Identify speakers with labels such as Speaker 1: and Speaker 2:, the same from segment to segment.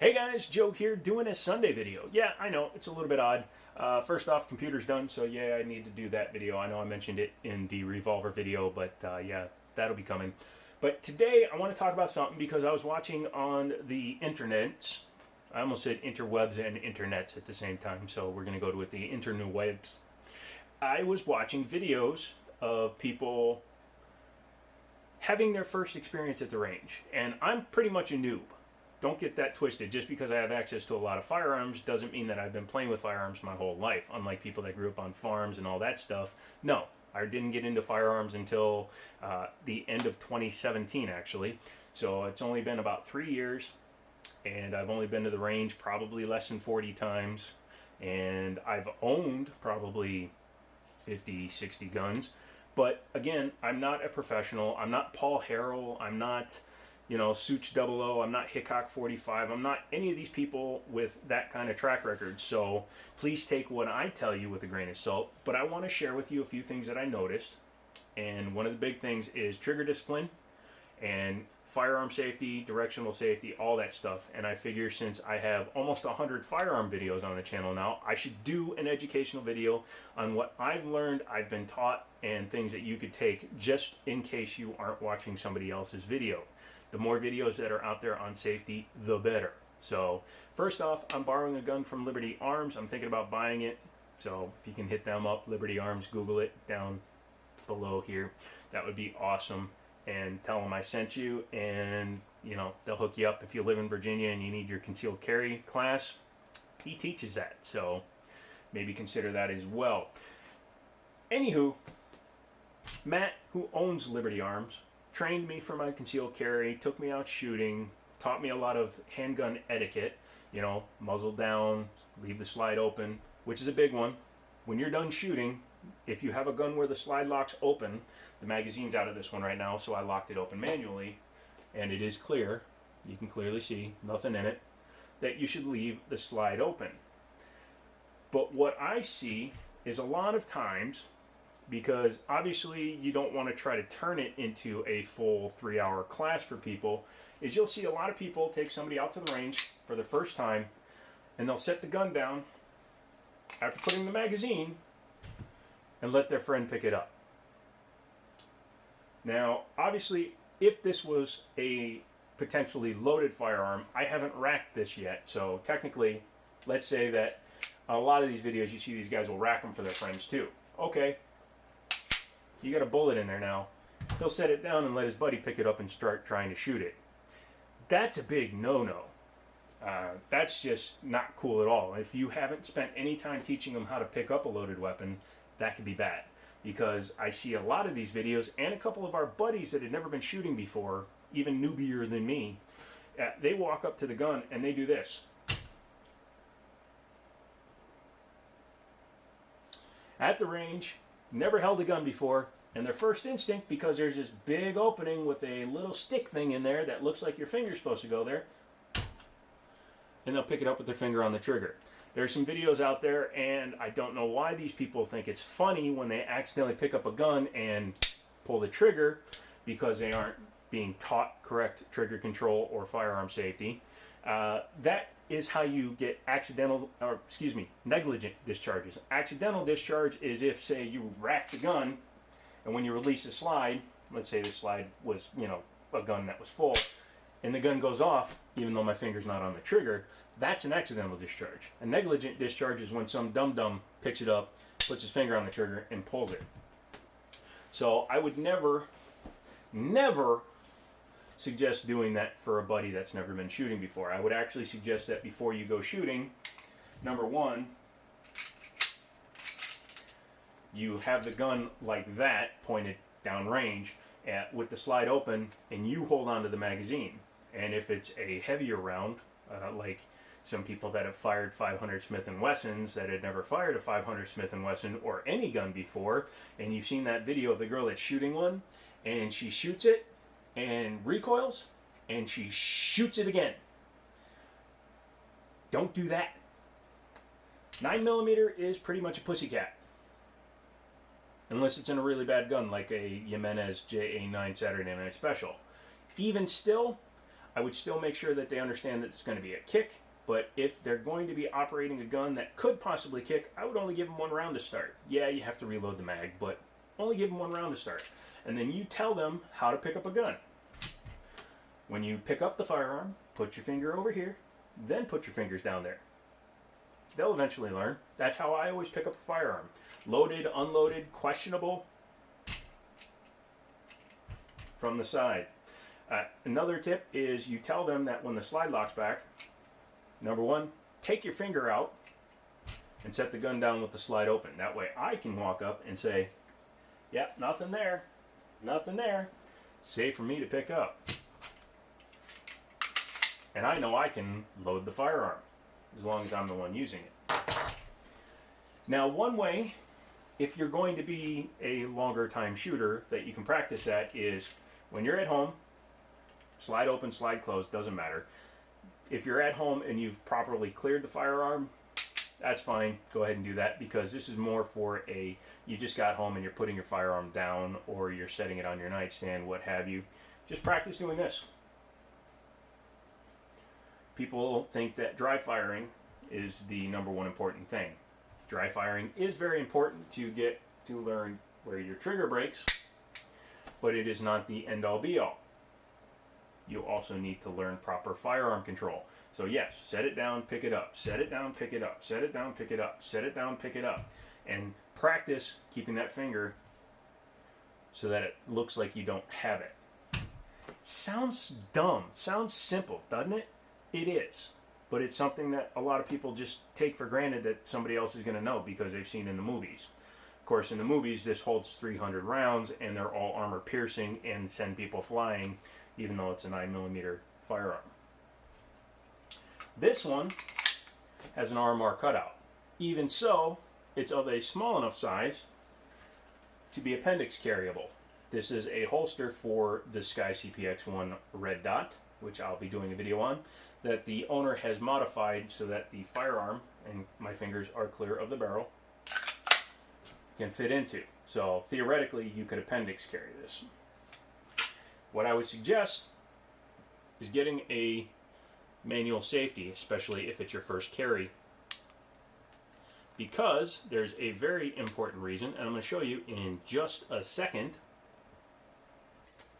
Speaker 1: Hey guys, Joe here doing a Sunday video. Yeah, I know, it's a little bit odd. First off, computer's done, so yeah, I need to do that video. I know I mentioned it in the revolver video, but yeah, that'll be coming. But today I want to talk about something because I was watching on the internets. I almost said interwebs and internets at the same time, so we're going to go with the interwebs. I was watching videos of people having their first experience at the range, and I'm pretty much a noob. Don't get that twisted. Just because I have access to a lot of firearms doesn't mean that I've been playing with firearms my whole life, unlike people that grew up on farms and all that stuff. No, I didn't get into firearms until the end of 2017, actually. So it's only been about 3 years, and I've only been to the range probably less than 40 times, and I've owned probably 50, 60 guns. But again, I'm not a professional. I'm not Paul Harrell. I'm not Such 00, I'm not Hickok 45, I'm not any of these people with that kind of track record. So please take what I tell you with a grain of salt. But I want to share with you a few things that I noticed. And one of the big things is trigger discipline and firearm safety, directional safety, all that stuff. And I figure since I have almost 100 firearm videos on the channel now, I should do an educational video on what I've learned, I've been taught, and things that you could take just in case you aren't watching somebody else's video. The more videos that are out there on safety, the better. So first off, I'm borrowing a gun from Liberty Arms. I'm thinking about buying it. So if you can hit them up, Liberty Arms, Google it down below here. That would be awesome. And tell them I sent you, and they'll hook you up if you live in Virginia and you need your concealed carry class. He teaches that, so maybe consider that as well. Anywho, Matt, who owns Liberty Arms, trained me for my concealed carry, took me out shooting, taught me a lot of handgun etiquette, muzzle down, leave the slide open, which is a big one. When you're done shooting, if you have a gun where the slide lock's open, the magazine's out of this one right now, so I locked it open manually, and it is clear, you can clearly see, nothing in it, that you should leave the slide open. But what I see is a lot of times, because obviously you don't want to try to turn it into a full 3-hour class for people, is you'll see a lot of people take somebody out to the range for the first time, and they'll set the gun down after putting the magazine and let their friend pick it up. Now, obviously, if this was a potentially loaded firearm, I haven't racked this yet, so technically, let's say that a lot of these videos you see these guys will rack them for their friends too. Okay, you got a bullet in there now. He'll set it down and let his buddy pick it up and start trying to shoot it. That's a big no-no. That's just not cool at all. If you haven't spent any time teaching them how to pick up a loaded weapon, that could be bad. Because I see a lot of these videos, and a couple of our buddies that had never been shooting before, even newbier than me, they walk up to the gun and they do this. At the range, never held a gun before, and their first instinct, because there's this big opening with a little stick thing in there that looks like your finger's supposed to go there, and they'll pick it up with their finger on the trigger. There's some videos out there, and I don't know why these people think it's funny when they accidentally pick up a gun and pull the trigger, because they aren't being taught correct trigger control or firearm safety. That is how you get negligent discharges. Accidental discharge is if, say, you rack the gun, and when you release the slide, let's say the slide was, a gun that was full, and the gun goes off, even though my finger's not on the trigger, that's an accidental discharge. A negligent discharge is when some dum-dum picks it up, puts his finger on the trigger, and pulls it. So I would never suggest doing that for a buddy that's never been shooting before. I would actually suggest that before you go shooting, number one, you have the gun like that, pointed downrange, with the slide open, and you hold on to the magazine. And if it's a heavier round, like some people that have fired 500 Smith & Wessons that had never fired a 500 Smith & Wesson or any gun before, and you've seen that video of the girl that's shooting one, and she shoots it, and recoils, and she shoots it again. Don't do that. 9mm is pretty much a pussycat. Unless it's in a really bad gun like a Jimenez JA9 Saturday Night Special. Even still, I would still make sure that they understand that it's going to be a kick, but if they're going to be operating a gun that could possibly kick, I would only give them 1 round to start. Yeah, you have to reload the mag, but only give them 1 round to start. And then you tell them how to pick up a gun. When you pick up the firearm, put your finger over here, then put your fingers down there. They'll eventually learn. That's how I always pick up a firearm. Loaded, unloaded, questionable, from the side. Another tip is you tell them that when the slide locks back, number 1, take your finger out and set the gun down with the slide open. That way I can walk up and say, yep, nothing there, nothing there. Safe for me to pick up. And I know I can load the firearm as long as I'm the one using it. Now, one way, if you're going to be a longer time shooter, that you can practice at is when you're at home, slide open, slide closed, doesn't matter. If you're at home and you've properly cleared the firearm, that's fine. Go ahead and do that, because this is more for you just got home and you're putting your firearm down, or you're setting it on your nightstand, what have you. Just practice doing this. People think that dry firing is the number 1 important thing. Dry firing is very important to learn where your trigger breaks, but it is not the end all be all. You also need to learn proper firearm control. So yes, set it down, pick it up, set it down, pick it up, set it down, pick it up, set it down, pick it up, and practice keeping that finger so that it looks like you don't have it. Sounds dumb, sounds simple, doesn't it? It is, but it's something that a lot of people just take for granted that somebody else is going to know because they've seen in the movies. Of course, in the movies, this holds 300 rounds, and they're all armor piercing and send people flying, even though it's a 9mm firearm. This one has an RMR cutout. Even so, it's of a small enough size to be appendix carryable. This is a holster for the Sky CPX-1 Red Dot, which I'll be doing a video on, that the owner has modified so that the firearm, and my fingers are clear of the barrel, can fit into. So theoretically, you could appendix carry this. What I would suggest is getting a manual safety, especially if it's your first carry, because there's a very important reason, and I'm going to show you in just a second.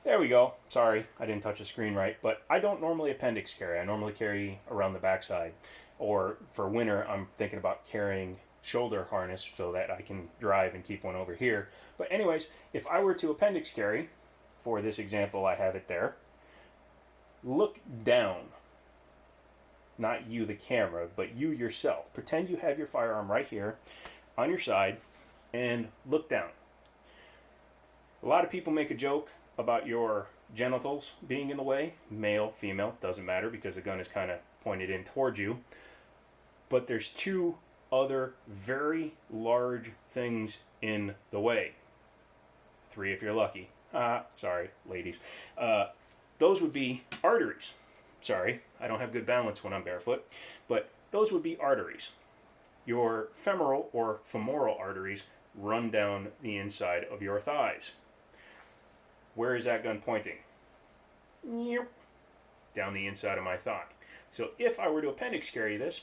Speaker 1: There we go. Sorry, I didn't touch the screen right, but I don't normally appendix carry. I normally carry around the backside. Or for winter, I'm thinking about carrying shoulder harness so that I can drive and keep one over here. But anyways, if I were to appendix carry, for this example, I have it there, look down. Not you, the camera, but you yourself. Pretend you have your firearm right here on your side and look down. A lot of people make a joke about your genitals being in the way. Male, female, doesn't matter because the gun is kind of pointed in towards you. But there's 2 other very large things in the way. 3 if you're lucky. Sorry, ladies. Those would be arteries. Sorry, I don't have good balance when I'm barefoot. But those would be arteries. Your femoral or femoral arteries run down the inside of your thighs. Where is that gun pointing? Down the inside of my thigh. So if I were to appendix carry this,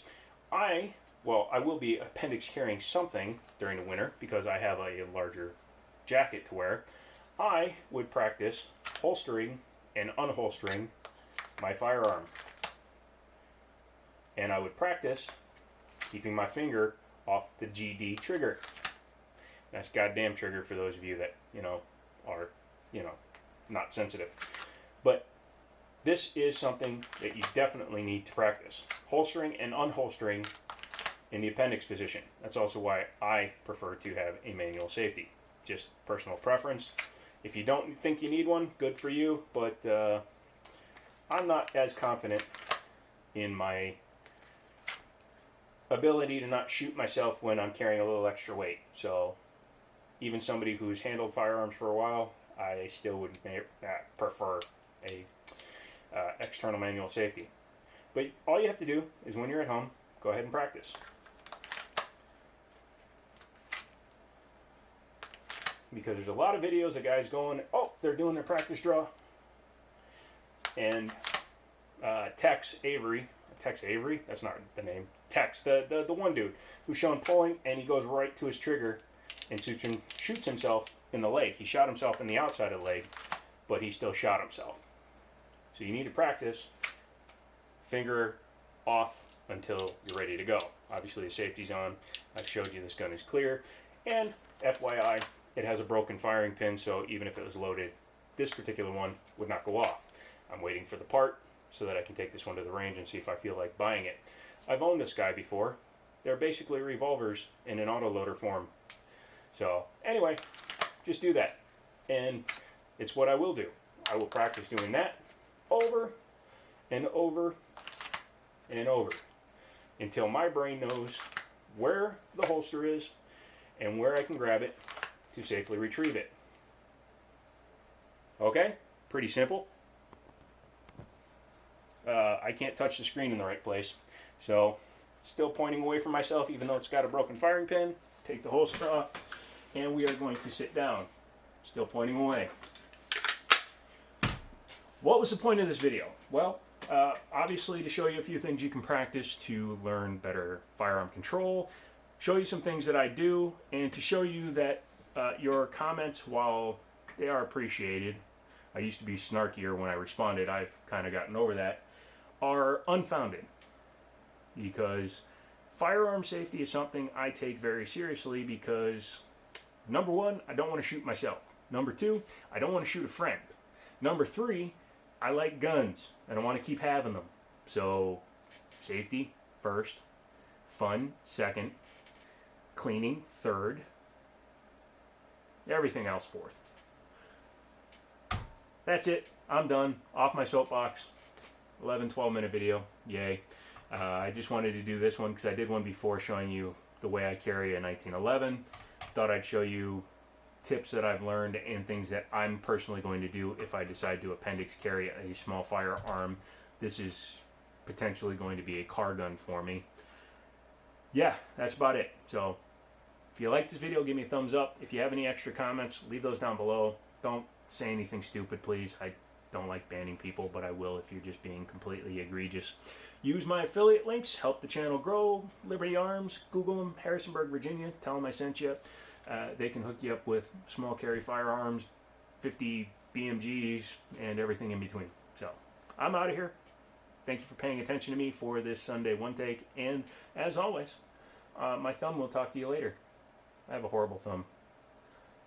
Speaker 1: I will be appendix carrying something during the winter because I have a larger jacket to wear. I would practice holstering and unholstering my firearm. And I would practice keeping my finger off the GD trigger. That's goddamn trigger for those of you that, are, not sensitive. But this is something that you definitely need to practice. Holstering and unholstering in the appendix position. That's also why I prefer to have a manual safety. Just personal preference. If you don't think you need one, good for you, but I'm not as confident in my ability to not shoot myself when I'm carrying a little extra weight. So even somebody who's handled firearms for a while, I still would prefer a external manual safety. But all you have to do is when you're at home, go ahead and practice. Because there's a lot of videos of guys going, oh, they're doing their practice draw. And Tex Avery, that's not the name. Tex, the one dude who's shown pulling, and he goes right to his trigger and shoots himself in the leg. He shot himself in the outside of the leg, but he still shot himself. So you need to practice finger off until you're ready to go. Obviously the safety's on. I've showed you this gun is clear. And FYI, it has a broken firing pin, so even if it was loaded, this particular one would not go off. I'm waiting for the part so that I can take this one to the range and see if I feel like buying it. I've owned this guy before. They're basically revolvers in an autoloader form. So anyway, just do that. And it's what I will do. I will practice doing that over and over and over until my brain knows where the holster is and where I can grab it to safely retrieve it. Okay? Pretty simple. I can't touch the screen in the right place, so still pointing away from myself even though it's got a broken firing pin. Take the holster off, and we are going to sit down. Still pointing away. What was the point of this video? Well, obviously to show you a few things you can practice to learn better firearm control, show you some things that I do, and to show you that your comments, while they are appreciated, I used to be snarkier when I responded, I've kind of gotten over that, are unfounded. Because firearm safety is something I take very seriously because, number one, I don't want to shoot myself. Number two, I don't want to shoot a friend. Number three, I like guns and I want to keep having them. So, safety first, fun second, cleaning third, everything else fourth. That's it. I'm done. Off my soapbox. 12 minute video. Yay. I just wanted to do this one because I did one before showing you the way I carry a 1911. Thought I'd show you tips that I've learned and things that I'm personally going to do if I decide to appendix carry a small firearm. This is potentially going to be a car gun for me. Yeah, that's about it. So if you like this video, give me a thumbs up. If you have any extra comments, leave those down below. Don't say anything stupid, please. I don't like banning people, but I will if you're just being completely egregious. Use my affiliate links, help the channel grow. Liberty Arms, Google them, Harrisonburg, Virginia. Tell them I sent you. They can hook you up with small carry firearms, 50 BMGs, and everything in between. So, I'm out of here. Thank you for paying attention to me for this Sunday one take. And, as always, my thumb will talk to you later. I have a horrible thumb.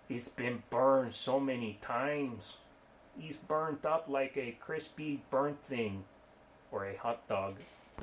Speaker 1: It's been burned so many times. He's burnt up like a crispy burnt thing or a hot dog.